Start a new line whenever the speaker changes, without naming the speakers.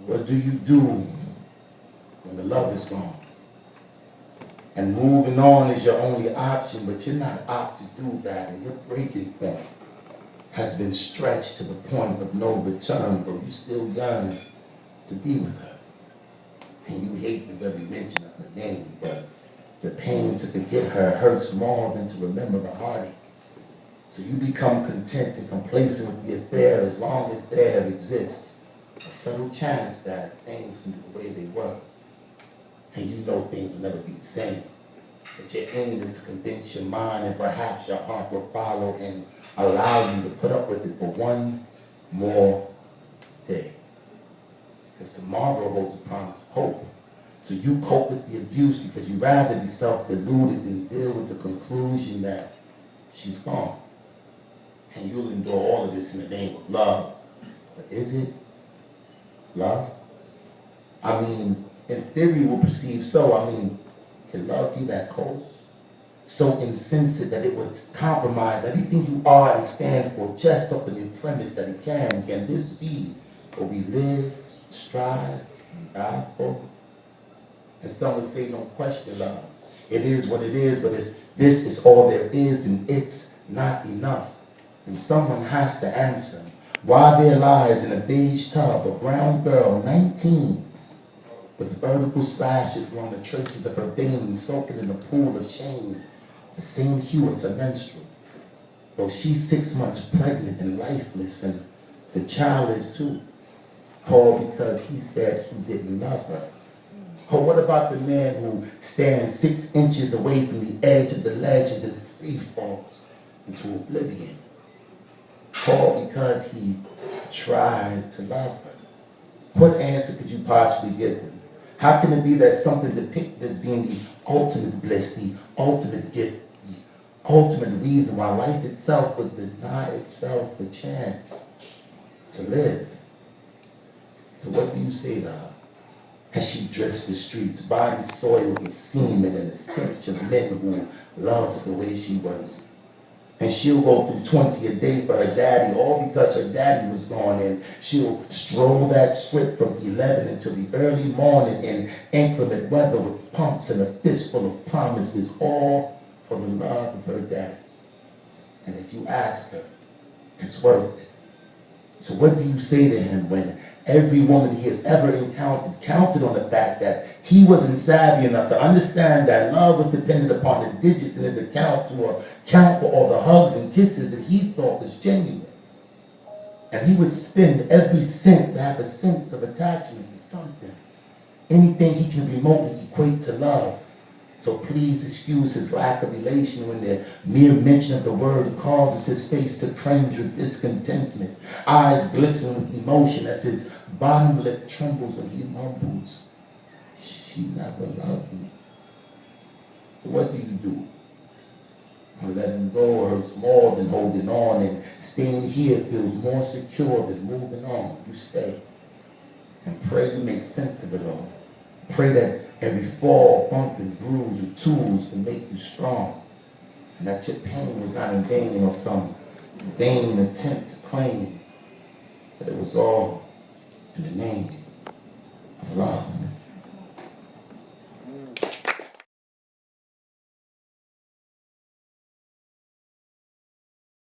What do you do when the love is gone? And moving on is your only option, but you're not apt to do that, and your breaking point has been stretched to the point of no return, though you still yearn to be with her. And you hate the very mention of her name, but the pain to forget her hurts more than to remember the heartache. So you become content and complacent with the affair as long as there exists a subtle chance that things can be the way they were. And you know things will never be the same. But your aim is to convince your mind, and perhaps your heart will follow and allow you to put up with it for one more day. Because tomorrow holds the promise of hope. So you cope with the abuse because you'd rather be self-deluded than deal with the conclusion that she's gone. And you'll endure all of this in the name of love. But is it love? I mean, in theory we'll perceive so. I mean, can love be that cold? So insensate that it would compromise everything you are and stand for just off the mere premise that it can. Can this be what we live, strive, and die for? And some would say, don't question love. It is what it is, but if this is all there is, then it's not enough. And someone has to answer why there lies in a beige tub a brown girl, 19, with vertical slashes along the traces of her veins soaking in a pool of shame, the same hue as her menstrual. Though she's 6 months pregnant and lifeless, and the child is too. All because he said he didn't love her. Or what about the man who stands 6 inches away from the edge of the ledge and then free falls into oblivion? All because he tried to love her. What answer could you possibly give him? How can it be that something depicted as being the ultimate bliss, the ultimate gift, the ultimate reason why life itself would deny itself the chance to live? So what do you say to her as she drifts the streets, body soiled with semen and a stench of men who loves the way she works? And she'll go through 20 a day for her daddy, all because her daddy was gone. And she'll stroll that strip from 11 until the early morning in inclement weather with pumps and a fistful of promises, all for the love of her daddy. And if you ask her, it's worth it. So what do you say to him when every woman he has ever encountered counted on the fact that he wasn't savvy enough to understand that love was dependent upon the digits in his account to account for all the hugs and kisses that he thought was genuine? And he would spend every cent to have a sense of attachment to something, anything he can remotely equate to love. So please excuse his lack of elation when the mere mention of the word causes his face to cringe with discontentment, eyes glisten with emotion as his bottom lip trembles when he mumbles, "She never loved me." So what do you do? Well, letting go hurts more than holding on, and staying here feels more secure than moving on. You stay and pray you make sense of it all. Pray that every fall, bump, and bruise with tools can make you strong, and that your pain was not in vain or some vain attempt to claim that it was all in the name of love.